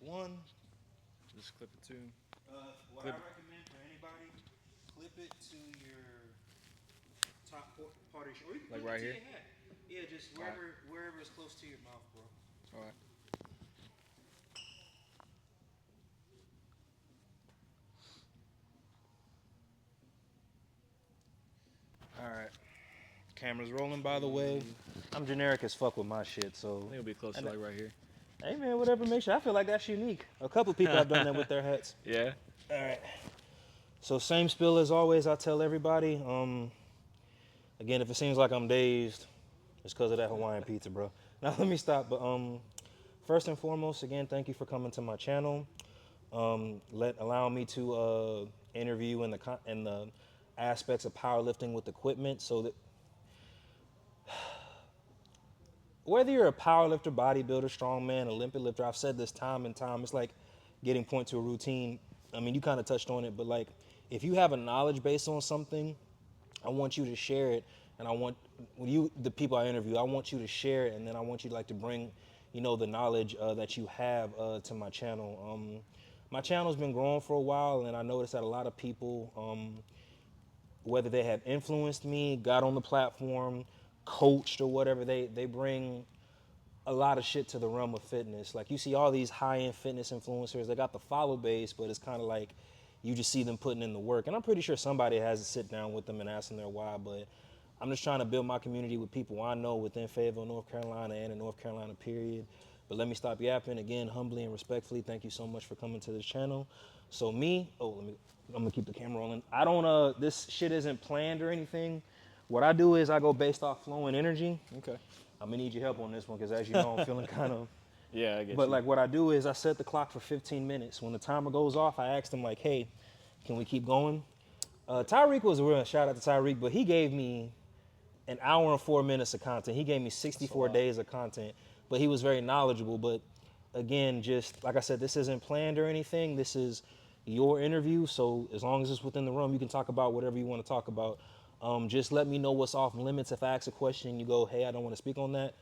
one. Just clip it too. What Clip I it. recommend for anybody, clip it to your top part of your shirt, or you can Like clip it right to here? your hat. Yeah, just All right. wherever is close to your mouth, bro. All right. All right. Camera's rolling, by the way. I'm generic as fuck with my shit, I so. think it'll be close to And, like right here. hey man, whatever makes you. I feel like that's unique. A couple people have done that with their hats. Yeah. All right. So same spill as always. I tell everybody. Again, if it seems like I'm dazed, it's because of that Hawaiian pizza, bro. Now let me stop. But first and foremost, again, thank you for coming to my channel. Allow me to interview in the aspects of powerlifting with equipment, so that whether you're a powerlifter, bodybuilder, strongman, Olympic lifter, I've said this time and time. It's like getting point to a routine. I mean, you kind of touched on it, but like if you have a knowledge base on something, I want you to share it, and I want the people I interview, I want you to share it, and then I want you to like to bring, the knowledge that you have to my channel. My channel's been growing for a while, and I noticed that a lot of people, whether they have influenced me, got on the platform, coached or whatever, they bring a lot of shit to the realm of fitness. Like you see all these high-end fitness influencers, they got the follow base, but it's kind of like you just see them putting in the work. And I'm pretty sure somebody has to sit down with them and ask them their why, but I'm just trying to build my community with people I know within Fayetteville, North Carolina, and in North Carolina, period. But let me stop yapping. Again, humbly and respectfully, thank you so much for coming to this channel. So I'm gonna keep the camera rolling. I don't, this shit isn't planned or anything. What I do is I go based off flow and energy. Okay. I'm gonna need your help on this one because, as you know, I'm feeling kind of. Yeah, I get But you. like, what I do is I set the clock for 15 minutes. When the timer goes off, I ask them like, "Hey, can we keep going?" Tyreek was a real shout out to Tyreek, but he gave me an hour and 4 minutes of content. He gave me That's a 64 lot. days of content, but he was very knowledgeable. But again, just like I said, this isn't planned or anything. This is your interview, so as long as it's within the room, you can talk about whatever you want to talk about. Just let me know what's off limits. If I ask a question and you go, "Hey, I don't want to speak on that,"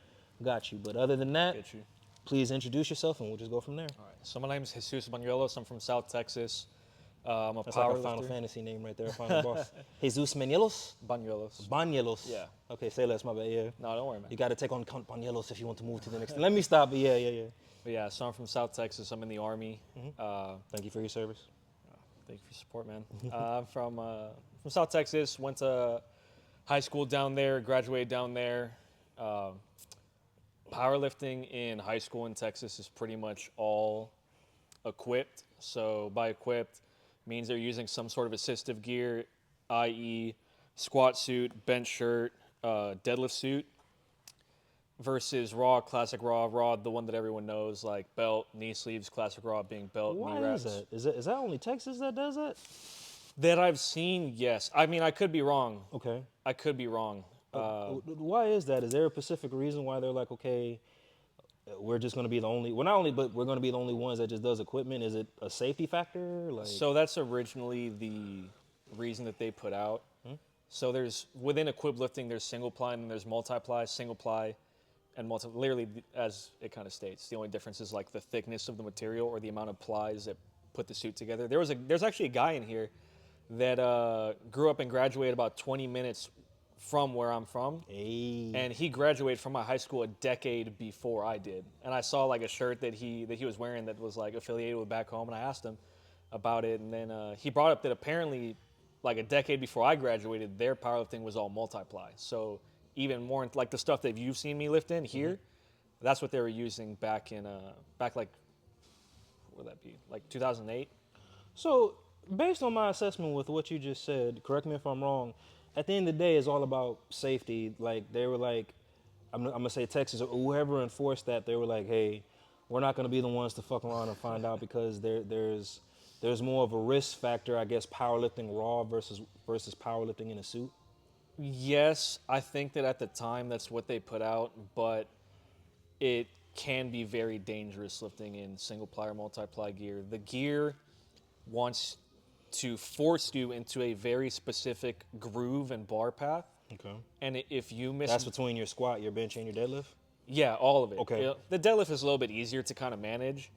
got you. But other than that, Get you. please introduce yourself and we'll just go from there. All right. So my name is Jesus Banuelos. I'm from South Texas. I'm a That's like a Final powerlifter. Fantasy name right there, Final Boss. Jesus Manielos? Banuelos. Banielos. Yeah. Okay, say less, my bad, yeah. No, don't worry, man. You got to take on Count Banielos if you want to move to the next. Let me stop, but yeah. But yeah, so I'm from South Texas. I'm in the Army. Thank you for your service. Thank you for your support, man. I'm from South Texas. Went to high school down there. Graduated down there. Uh, Powerlifting in high school in Texas is pretty much all equipped. So by equipped means they're using some sort of assistive gear, i.e., squat suit, bench shirt, deadlift suit, versus raw, classic raw, the one that everyone knows, like belt, knee sleeves, classic raw being belt, knee Why is wraps. that? Is that only Texas that does that? That I've seen, yes. I mean, I could be wrong. Okay. I could be wrong. Why is that? Is there a specific reason why they're like, okay, we're just going to be the only, well, not only, but we're going to be the only ones that just does equipment? Is it a safety factor? Like, So that's originally the reason that they put out. So there's within equip lifting, there's single ply and there's multiply, single ply, and multi. Literally, as it kind of states, the only difference is like the thickness of the material or the amount of plies that put the suit together. There's actually a guy in here that grew up and graduated about 20 minutes from where I'm from. hey, And he graduated from my high school a decade before I did. And I saw like a shirt that he was wearing that was like affiliated with back home, and I asked him about it, and then he brought up that apparently like a decade before I graduated, their powerlifting was all multiply. So even more like the stuff that you've seen me lift in here, that's what they were using back in back like what would that be? Like 2008. so based on my assessment with what you just said, correct me if I'm wrong, at the end of the day, it's all about safety. Like, they were like, I'm gonna say Texas or whoever enforced that, they were like, hey, we're not gonna be the ones to fuck around and find out because there's more of a risk factor, I guess, powerlifting raw versus powerlifting in a suit. Yes, I think that at the time that's what they put out, but it can be very dangerous lifting in single ply or multiply gear. The gear wants to force you into a very specific groove and bar path. Okay. And if you miss, That's between your squat, your bench, and your deadlift. yeah, all of it. Okay. The deadlift is a little bit easier to kind of manage,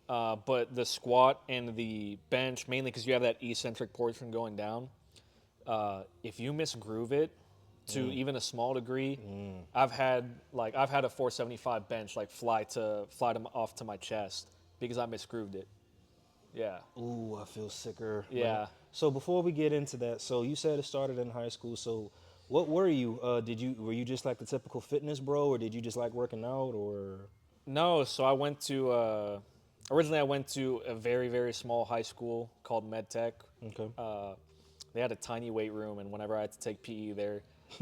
But the squat and the bench, mainly because you have that eccentric portion going down, if you misgroove it to even a small degree, I've had a 475 bench like fly off to my chest because I misgrooved it. Yeah, Ooh, I feel sicker. Man. yeah. So before we get into that, so you said it started in high school. So what were you? Were you just like the typical fitness bro, or did you just like working out, or? No, so I went to originally I went to a very very small high school called MedTech. Okay. They had a tiny weight room, and whenever I had to take PE there,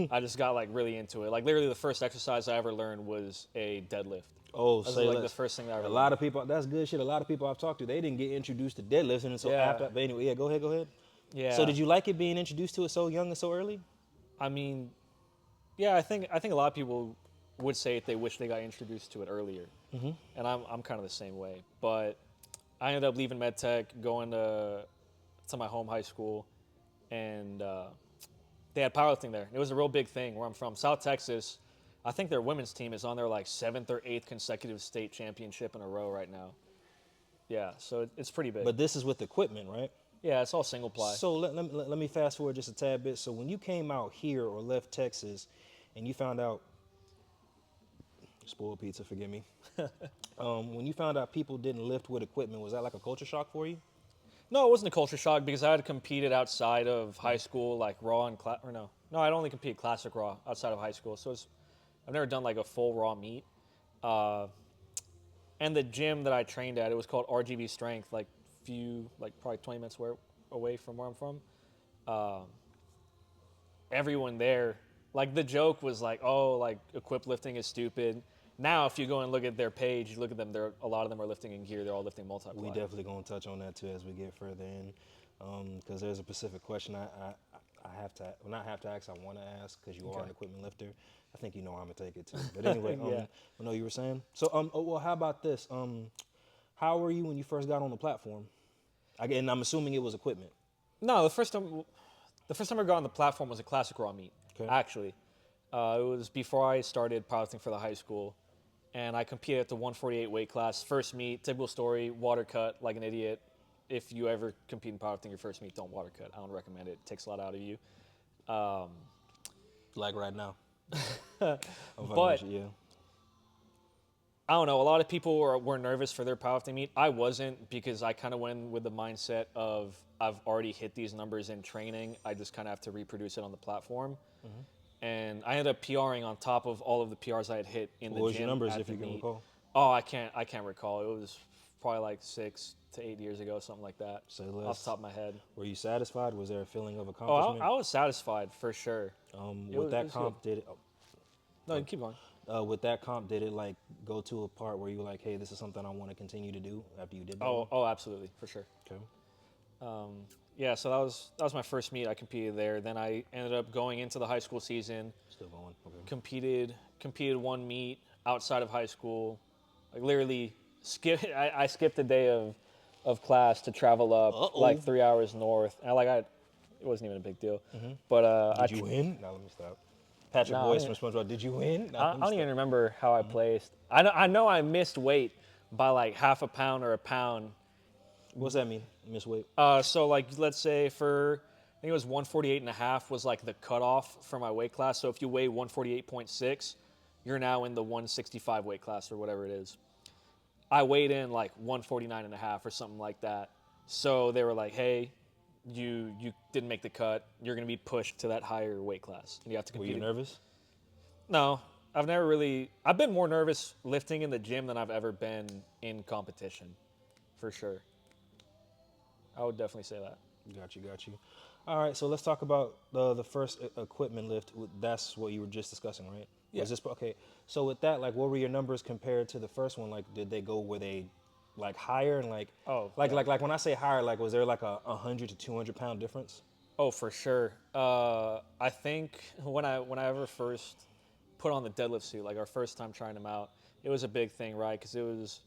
I just got like really into it. Like literally, the first exercise I ever learned was a deadlift. Oh, This is say like the less. first thing that I ever A learned. lot of people. That's good shit. A lot of people I've talked to, they didn't get introduced to deadlifting until Yeah, after. But anyway, yeah. Go ahead. Go ahead. So yeah. did you like it being introduced to it so young and so early? I mean, yeah. I think a lot of people would say they wish they got introduced to it earlier, and I'm kind of the same way. But I ended up leaving MedTech, going to my home high school, and they had powerlifting there. It was a real big thing where I'm from, South Texas. I think their women's team is on their like 7th or 8th consecutive state championship in a row right now. Yeah, so it's pretty big. But this is with equipment, right? Yeah, it's all single ply. So let me fast forward just a tad bit. So when you came out here or left Texas, and you found out, spoiled pizza, forgive me. When you found out people didn't lift with equipment, was that like a culture shock for you? No, it wasn't a culture shock because I had competed outside of high school, like raw and or no, I'd only competed classic raw outside of high school. So I've never done like a full raw meet. Uh, and the gym that I trained at, it was called RGV Strength, like probably 20 minutes away from where I'm from. Everyone there, like the joke was like, oh, like equip lifting is stupid. Now, if you go and look at their page, you look at them, a lot of them are lifting in gear. They're all lifting multi-ply. We definitely gonna touch on that too as we get further in, because there's a specific question I have to, well, not have to ask, I want to ask, because you are an equipment lifter. I think you know I'm gonna take it too. But anyway, Yeah. I know you were saying. So well, how about this? How were you when you first got on the platform? And I'm assuming it was equipment. No, the first time I got on the platform was a classic raw meet. Okay. Actually, it was before I started powerlifting for the high school, and I competed at the 148 weight class. First meet, typical story, water cut like an idiot. If you ever compete in powerlifting your first meet, don't water cut. I don't recommend it. It takes a lot out of you. Like right now. I'm fucking But with you, yeah. I don't know. A lot of people were nervous for their powerlifting meet. I wasn't because I kind of went with the mindset of I've already hit these numbers in training. I just kind of have to reproduce it on the platform. And I ended up PRing on top of all of the PRs I had hit in the gym. What was your numbers, at if the you can meet. recall? Oh, I can't recall. It was probably like 6 to 8 years ago, something like that. Say Off less. the top of my head. Were you satisfied? Was there a feeling of Oh, accomplishment? I was satisfied for sure. With was- it that was comp, did it? No, you keep going. With that comp, did it like go to a part where you were like, hey, this is something I want to continue to do after you did that? one? Oh, absolutely, for sure. Okay. Yeah, so that was my first meet. I competed there. Then I ended up going into the high school season. Still going. Okay. Competed one meet outside of high school. Like literally I skipped a day of class to travel up like 3 hours north. And it wasn't even a big deal. But Did you win? No, let me stop. Patrick No, I Boyce from didn't- SpongeBob. Did you win? No, I let me don't stop. even remember how I placed. I know I missed weight by like half a pound or a pound. What's that mean? Miss weight. So like let's say I think it was 148 and a half was like the cutoff for my weight class. So if you weigh 148.6, you're now in the 165 weight class or whatever it is. I weighed in like 149 and a half or something like that. So they were like, hey, you didn't make the cut. You're going to be pushed to that higher weight class. And you have to Were compete. you nervous? No, I've been more nervous lifting in the gym than I've ever been in competition, for sure. I would definitely say that. Got you. All right, so let's talk about the first equipment lift. That's what you were just discussing, right? Yeah. Was this okay? So with that, like, what were your numbers compared to the first one? Like, did they go were they like higher and like like when I say higher, like was there like a 100 to 200 pound difference? Oh, for sure. I think when I ever first put on the deadlift suit, like our first time trying them out, it was a big thing, right? Because it was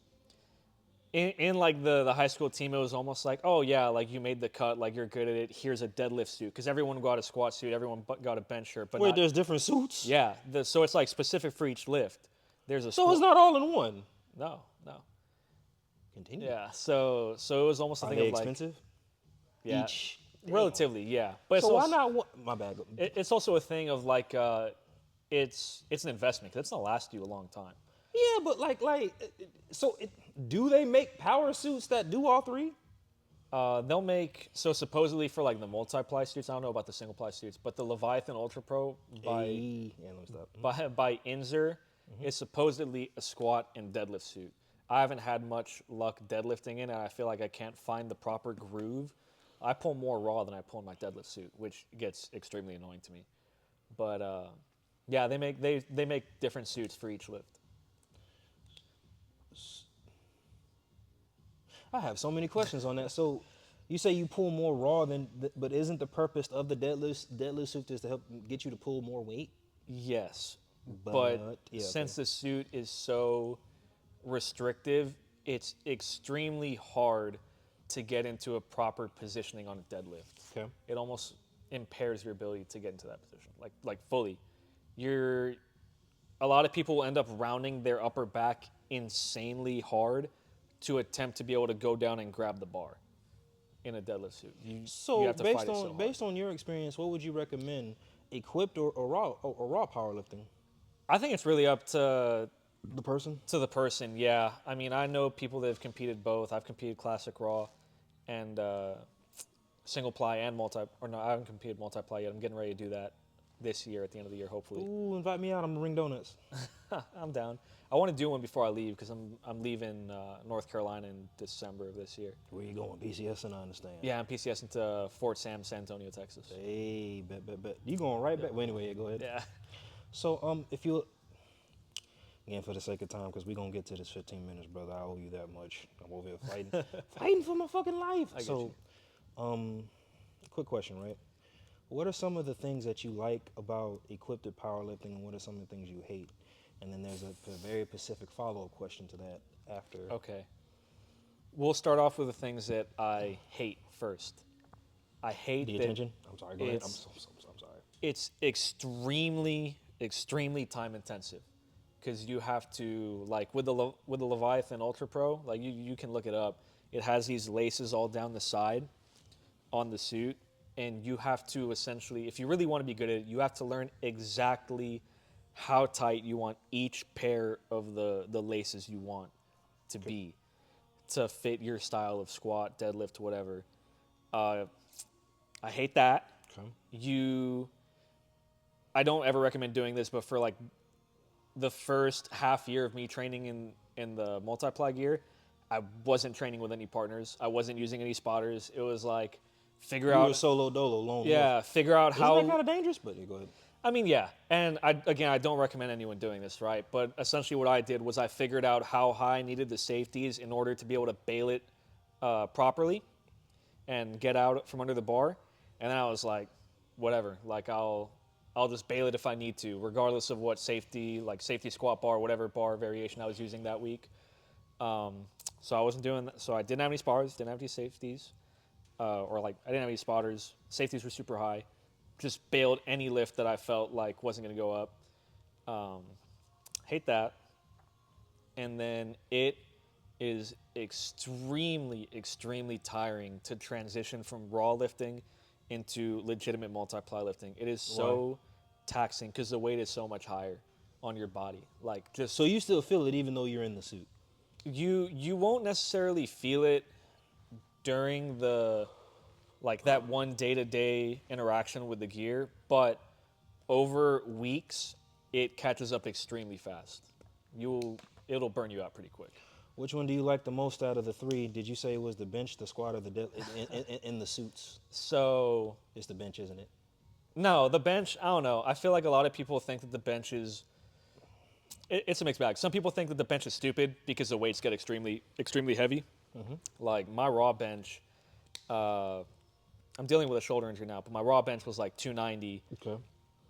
in like the high school team, it was almost like, oh yeah, like you made the cut, like you're good at it. Here's a deadlift suit, because everyone got a squat suit, everyone got a bench shirt, but Wait, not, there's different suits? yeah. So it's like specific for each lift. There's a So it's not all in one. no. Continue. Yeah. So it was almost a Are thing they of like, expensive? yeah, Each. Damn. relatively, yeah. But So it's why also, not? My bad. it's also a thing of like, it's an investment 'cause it's gonna last you a long time. Yeah, but do they make power suits that do all three? They'll make, so supposedly for like the multiply suits, I don't know about the single ply suits, but the Leviathan Ultra Pro Yeah, let me stop. by Inzer is supposedly a squat and deadlift suit. I haven't had much luck deadlifting in, and I feel like I can't find the proper groove. I pull more raw than I pull in my deadlift suit, which gets extremely annoying to me. But yeah, they make different suits for each lift. I have so many questions on that. So, you say you pull more raw but isn't the purpose of the deadlift suit just to help get you to pull more weight? Yes, but But yeah, okay. since the suit is so restrictive, it's extremely hard to get into a proper positioning on a deadlift. Okay. It almost impairs your ability to get into that position, like fully. You're A lot of people will end up rounding their upper back insanely hard to attempt to be able to go down and grab the bar in a deadlift suit. You So have to fight it so hard. based on your experience, what would you recommend, equipped or raw powerlifting? I think it's really up The person. to the person. Yeah, I mean, I know people that have competed both. I've competed classic raw and single ply and multi. Or no, I haven't competed multiply yet. I'm getting ready to do that this year at the end of the year, hopefully. Ooh, invite me out. I'm gonna bring donuts. I'm down. I want to do one before I leave because I'm leaving North Carolina in December of this year. Where you going? PCS, and I understand. Yeah, I'm PCS into Fort Sam, San Antonio, Texas. Hey, bet. You going right back? Well, anyway, go ahead. Yeah. So, if you, again, for the sake of time, because we're going to get to this 15 minutes, brother. I owe you that much. I'm over here fighting, fighting for my fucking life. I get So, quick question, right? What are some of the things that you like about equipped powerlifting, and what are some of the things you hate? And then there's a very specific follow-up question to that after. Okay. We'll start off with the things that I hate first. I hate The that attention? I'm sorry, go ahead. I'm it's- sorry. it's extremely time intensive because you have to, like, with the Leviathan Ultra Pro, like you can look it up. It has these laces all down the side on the suit, and you have to essentially, if you really want to be good at it, you have to learn exactly how tight you want each pair of the laces you want to be to fit your style of squat, deadlift, whatever. I hate that. Okay. I don't ever recommend doing this, but for like the first half year of me training in the multiply gear, I wasn't training with any partners. I wasn't using any spotters. It was like figure You out were solo dolo, lone wolf. yeah, figure out Isn't how that kind of dangerous? But yeah, go ahead. I mean, yeah. And I don't recommend anyone doing this, right? But essentially what I did was I figured out how high I needed the safeties in order to be able to bail it properly and get out from under the bar. And then I was like, whatever, like I'll just bail it if I need to, regardless of what safety, like safety squat bar, whatever bar variation I was using that week. So I wasn't doing that. So I didn't have any spars, didn't have any safeties, or like I didn't have any spotters. Safeties were super high. Just bailed any lift that I felt like wasn't going to go up. Hate that. And then it is extremely tiring to transition from raw lifting into legitimate multiply lifting. It is so taxing because the weight is so much higher on your body. Like just So you still feel it even though you're in the suit? you won't necessarily feel it during the like that one day-to-day interaction with the gear, but over weeks it catches up extremely fast. It'll burn you out pretty quick. Which one do you like the most out of the three? Did you say it was the bench, the squat, or the in the suits? So It's the bench, isn't it? no, the bench, I don't know. I feel like a lot of people think that the bench is it's a mixed bag. Some people think that the bench is stupid because the weights get extremely heavy. Like my raw bench, I'm dealing with a shoulder injury now, but my raw bench was like 290. Okay.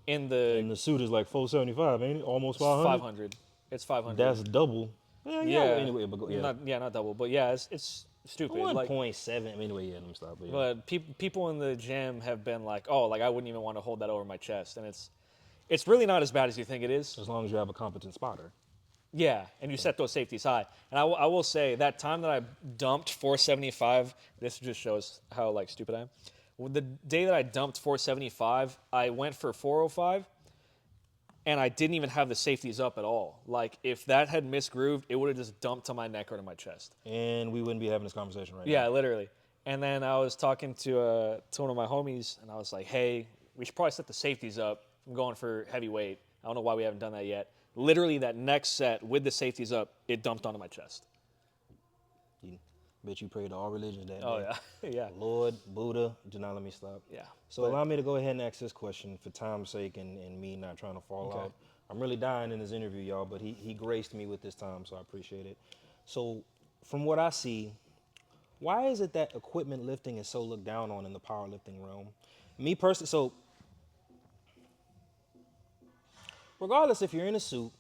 In And the suit is like 475, ain't it? Almost 500. 500. It's 500. That's double. Yeah. Anyway, but go, yeah. Not double, but yeah, it's stupid. 1.7. Anyway, yeah. Let me stop. But, yeah. But people in the gym have been like, oh, like I wouldn't even want to hold that over my chest, and it's really not as bad as you think it is. As long as you have a competent spotter. Yeah, and you set those safeties high. And I will say that time that I dumped 475, this just shows how like stupid I am. Well, the day that I dumped 475, I went for 405, and I didn't even have the safeties up at all. Like if that had misgrooved, it would have just dumped to my neck or to my chest. And we wouldn't be having this conversation right Yeah, now. literally. And then I was talking to one of my homies, and I was like, "Hey, we should probably set the safeties up. I'm going for heavyweight. I don't know why we haven't done that yet." Literally, that next set with the safeties up, it dumped onto my chest. You, bet you prayed to all religions that Oh day. yeah, yeah, Lord, Buddha, do not let me stop. yeah. So allow me to go ahead and ask this question for time's sake and me not trying to fall Okay. out. I'm really dying in this interview, y'all, but he graced me with this time, so I appreciate it. So from what I see, why is it that equipment lifting is so looked down on in the powerlifting realm? Me personally, so regardless if you're in a suit,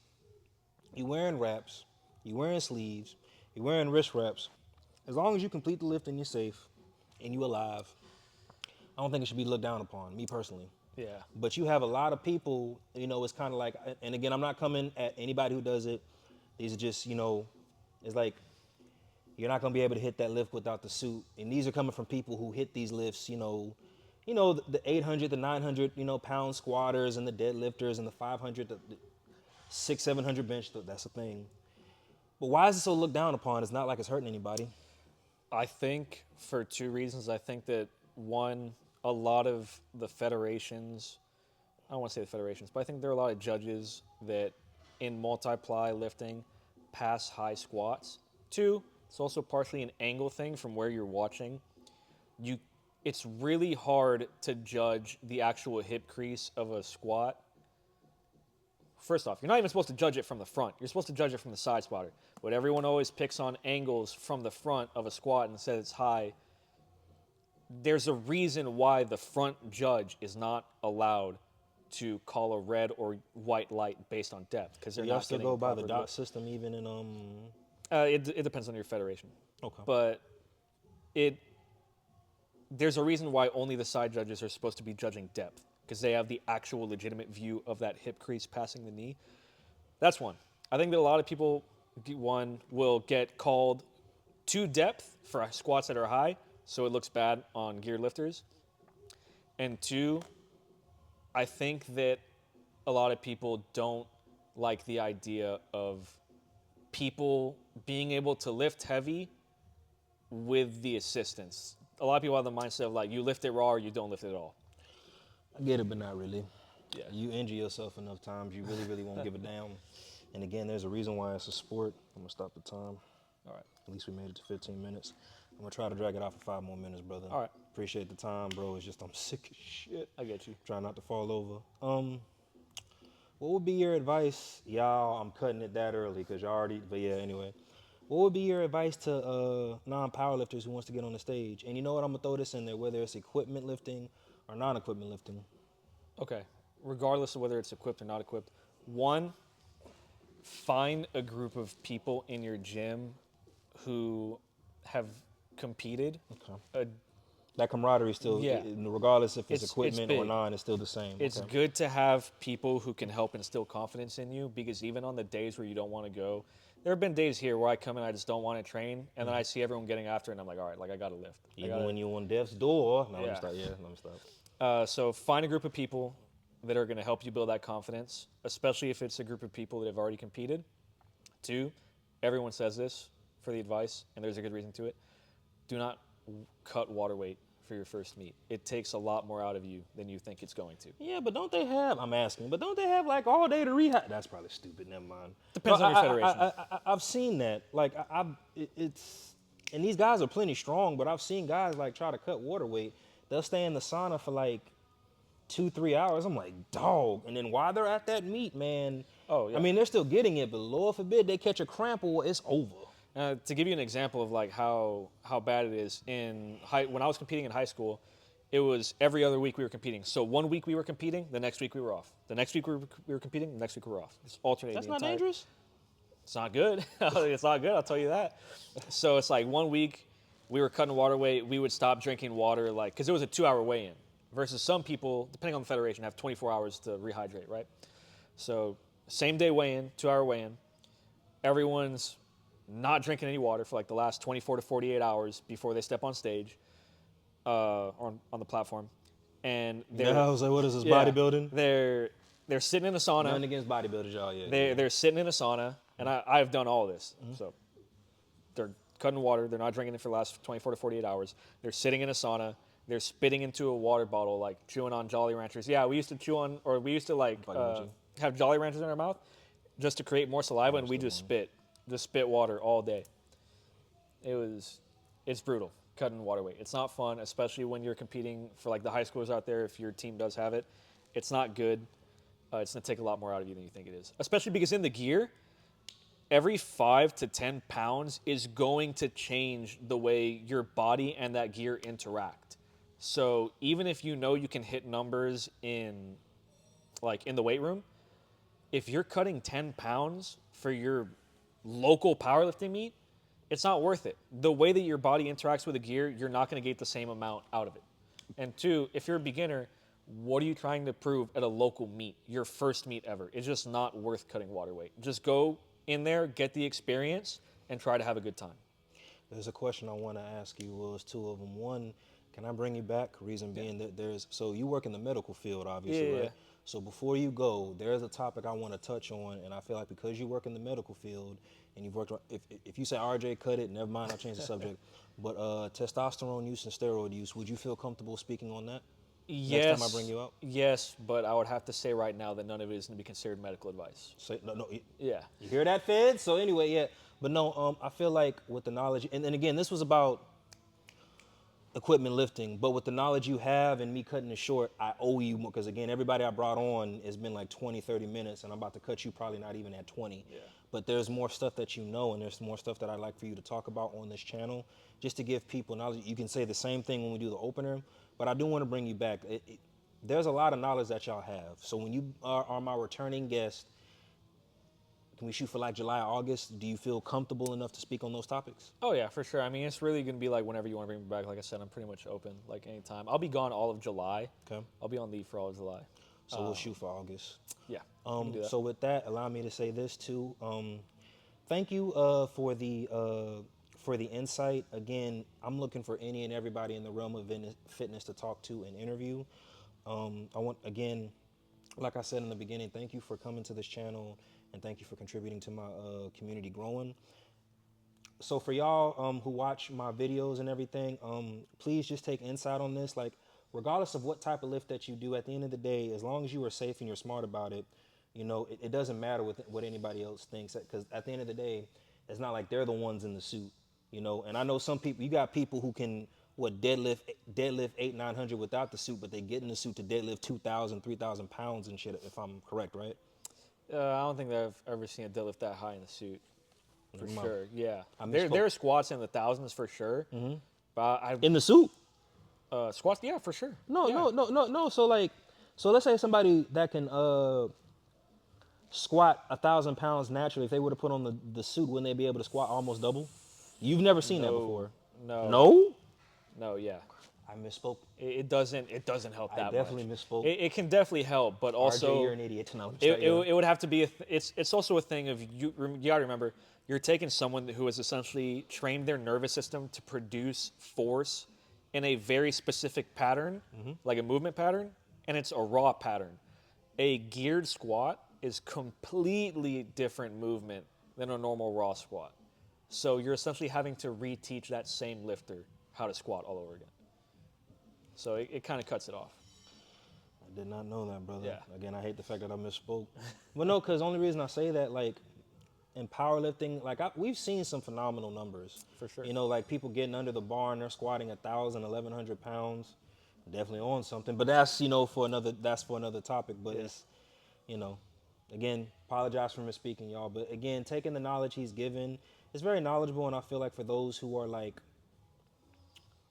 you're wearing wraps, you're wearing sleeves, you're wearing wrist wraps, as long as you complete the lift and you're safe and you're alive, I don't think it should be looked down upon, me personally. Yeah. But you have a lot of people, it's kind of like, and again, I'm not coming at anybody who does it. These are just, it's like you're not going to be able to hit that lift without the suit. And these are coming from people who hit these lifts, the 800, the 900, pound squatters and the deadlifters and the 500, the 700 bench. That's a thing. But why is it so looked down upon? It's not like it's hurting anybody. I think for two reasons. I think that one, a lot of the federations, I don't want to say the federations, but I think there are a lot of judges that in multiply lifting pass high squats. Two, it's also partially an angle thing from where you're watching. It's really hard to judge the actual hip crease of a squat. First off, you're not even supposed to judge it from the front. You're supposed to judge it from the side spotter. But everyone always picks on angles from the front of a squat and says it's high. There's a reason why the front judge is not allowed to call a red or white light based on depth because they're Y'all not still getting go by the proper dot lift. system even in It depends on your federation. Okay. But there's a reason why only the side judges are supposed to be judging depth because they have the actual legitimate view of that hip crease passing the knee. That's one. I think that a lot of people, one, will get called to depth for squats that are high, so it looks bad on geared lifters. And two, I think that a lot of people don't like the idea of people being able to lift heavy with the assistance. A lot of people have the mindset of like, you lift it raw or you don't lift it at all. I get it, but not really. Yeah. You injure yourself enough times, you really, really won't give a damn. And again, there's a reason why it's a sport. I'm gonna stop the time. All right. At least we made it to 15 minutes. I'm gonna try to drag it out for 5 more minutes, brother. All right. Appreciate the time, bro. It's just I'm sick as shit. I get you. Try not to fall over. What would be your advice, y'all? I'm cutting it that early because y'all already. But yeah, anyway. What would be your advice to non-powerlifters who wants to get on the stage? And you know what? I'm gonna throw this in there, whether it's equipment lifting or non-equipment lifting. Okay. Regardless of whether it's equipped or not equipped, one, find a group of people in your gym who have competed. Okay. That camaraderie still, Yeah. regardless if it's It's equipment or big. non, it's still the same. It's Okay. good to have people who can help instill confidence in you because even on the days where you don't want to go, there have been days here where I come and I just don't want to train, and then I see everyone getting after it, and I'm like, all right, like I got to lift. Even when you're on death's door. No, Yeah. let me stop. Yeah, let me stop. So find a group of people that are going to help you build that confidence, especially if it's a group of people that have already competed. Two, everyone says this for the advice, and there's a good reason to it. Do not cut water weight for your first meet. It takes a lot more out of you than you think it's going to. Yeah, but don't they have? I'm asking, but don't they have like all day to rehab? That's probably stupid. Never mind. Depends on your federation. I've seen that. Like it's, and these guys are plenty strong, but I've seen guys like try to cut water weight. They'll stay in the sauna for like 2-3 hours. I'm like, dog. And then while they're at that meet, man. Oh, yeah. I mean, they're still getting it, but Lord forbid they catch a cramp or it's over. To give you an example of like how bad it is, when I was competing in high school, it was every other week we were competing. So 1 week we were competing, the next week we were off. The next week we were competing, the next week we were off. It's alternating. That's not dangerous. It's not good. It's not good, I'll tell you that. So it's like 1 week we were cutting water weight, we would stop drinking water because it was a 2-hour weigh-in versus some people, depending on the federation, have 24 hours to rehydrate, right? So same day weigh-in, 2-hour weigh-in. everyone's not drinking any water for like the last 24 to 48 hours before they step on stage on the platform, and Yeah, I was like, what is this, yeah, bodybuilding? they're sitting in a sauna. Nothing against bodybuilders, y'all. Yeah, They're sitting in a sauna, and I've done all this. So they're cutting water. They're not drinking it for the last 24 to 48 hours. They're sitting in a sauna. They're spitting into a water bottle, like chewing on Jolly Ranchers. Yeah, we used to chew on, or we used to like have Jolly Ranchers in our mouth just to create more saliva, and we just spit water all day. It's brutal cutting water weight. It's not fun, especially when you're competing for like the high schoolers out there. If your team does have it, it's not good. It's gonna take a lot more out of you than you think it is, especially because in the gear, every 5 to 10 pounds is going to change the way your body and that gear interact. So even if you know you can hit numbers in the weight room, if you're cutting 10 pounds for your local powerlifting meet, it's not worth it. The way that your body interacts with the gear, you're not going to get the same amount out of it. And two, if you're a beginner, what are you trying to prove at a local meet, your first meet ever? It's just not worth cutting water weight. Just go in there, get the experience, and try to have a good time. There's a question I want to ask you. Well, it's two of them. One, can I bring you back? Reason being that so you work in the medical field, obviously, Yeah. right? So before you go, there's a topic I want to touch on, and I feel like because you work in the medical field and you've worked, if you say RJ cut it, never mind, I'll change the subject. But testosterone use and steroid use, would you feel comfortable speaking on that? Yes. Next time I bring you out? Yes, but I would have to say right now that none of it is going to be considered medical advice. Say no. Yeah. You hear that, Fed? So anyway, yeah. But no, I feel like with the knowledge, and again, this was about equipment lifting, but with the knowledge you have and me cutting it short, I owe you more, because again, everybody I brought on has been like 20, 30 minutes, and I'm about to cut you probably not even at 20. Yeah. But there's more stuff that you know, and there's more stuff that I'd like for you to talk about on this channel, just to give people knowledge. You can say the same thing when we do the opener, but I do want to bring you back. There's a lot of knowledge that y'all have. So when you are my returning guest, can we shoot for like July, August? Do you feel comfortable enough to speak on those topics? Oh yeah, for sure. I mean, it's really gonna be like whenever you want to bring me back. Like I said, I'm pretty much open, like anytime. I'll be gone all of July. Okay. I'll be on leave for all of July. So we'll shoot for August. Yeah. we can do that. So with that, allow me to say this too. Thank you for the insight. Again, I'm looking for any and everybody in the realm of fitness to talk to and interview. I want, again, like I said in the beginning, thank you for coming to this channel, and thank you for contributing to my community growing. So for y'all who watch my videos and everything, please just take insight on this. Like, regardless of what type of lift that you do, at the end of the day, as long as you are safe and you're smart about it, you know, it doesn't matter what anybody else thinks, because at the end of the day, it's not like they're the ones in the suit, you know. And I know some people, you got people who can deadlift 800-900 without the suit, but they get in the suit to deadlift 2,000 3,000 pounds and shit, if I'm correct, right? I don't think that I've ever seen a deadlift that high in the suit. For sure, yeah. I There are squats in the thousands for sure. Mm-hmm. But In the suit? Squats, yeah, for sure. No, Yeah. no. So let's say somebody that can squat 1,000 pounds naturally, if they were to put on the suit, wouldn't they be able to squat almost double? You've never seen that before. No. No? No, yeah. I misspoke. It doesn't help that much. I definitely misspoke. It can definitely help, but also RJ, you're an idiot. No, it would have to be it's also a thing of you gotta remember, you're taking someone who has essentially trained their nervous system to produce force in a very specific pattern, like a movement pattern, and it's a raw pattern. A geared squat is completely different movement than a normal raw squat. So you're essentially having to reteach that same lifter how to squat all over again. So it kind of cuts it off. I did not know that, brother. Yeah. Again, I hate the fact that I misspoke. But no, because the only reason I say that, like, in powerlifting, like, we've seen some phenomenal numbers. For sure. You know, like people getting under the bar and they're squatting 1,000, 1,100 pounds. Definitely on something. But that's, you know, for another topic. But it's, you know, again, apologize for misspeaking, y'all. But again, taking the knowledge he's given, it's very knowledgeable. And I feel like for those who are like,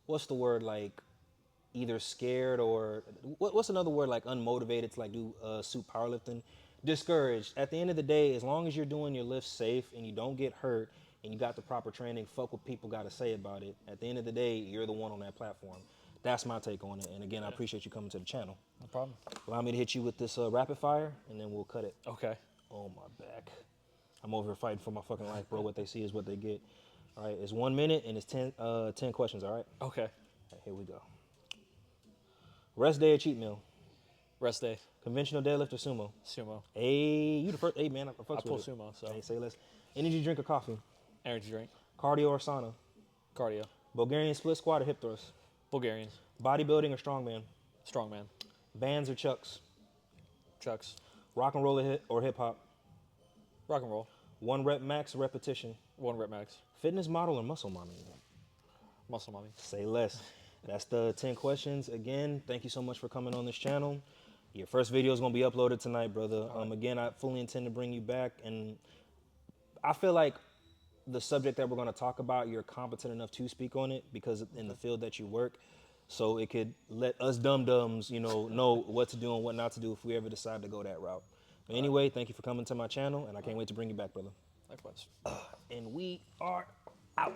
what's the word, like, either scared or what's another word, like unmotivated to like do suit powerlifting, discouraged. At the end of the day, as long as you're doing your lifts safe and you don't get hurt and you got the proper training, fuck what people got to say about it. At the end of the day, you're the one on that platform. That's my take on it. And again, I appreciate you coming to the channel. No problem. Allow me to hit you with this rapid fire, and then we'll cut it. Okay. Oh, my back. I'm over here fighting for my fucking life, bro. What they see is what they get. All right, it's 1 minute and it's 10 questions, all right? Okay. All right, here we go. Rest day or cheat meal? Rest day. Conventional deadlift or sumo? Sumo. Hey, you the first. Hey, man, I fucks I pull with it. sumo, so Hey, say less. Energy drink or coffee? energy drink. Cardio or sauna? Cardio. Bulgarian split squat or hip thrust? Bulgarians. Bodybuilding or strongman? Strongman. Vans or chucks? Chucks. Rock and roll or hip hop? Rock and roll. 1 rep max or repetition? 1 rep max. Fitness model or muscle mommy? Muscle mommy. Say less. That's the 10 questions. Again, thank you so much for coming on this channel. Your first video is going to be uploaded tonight, brother. Again, I fully intend to bring you back. And I feel like the subject that we're going to talk about, you're competent enough to speak on it because in the field that you work. So it could let us dum-dums, know what to do and what not to do if we ever decide to go that route. But anyway, thank you for coming to my channel, and I can't wait to bring you back, brother. Likewise. And we are out.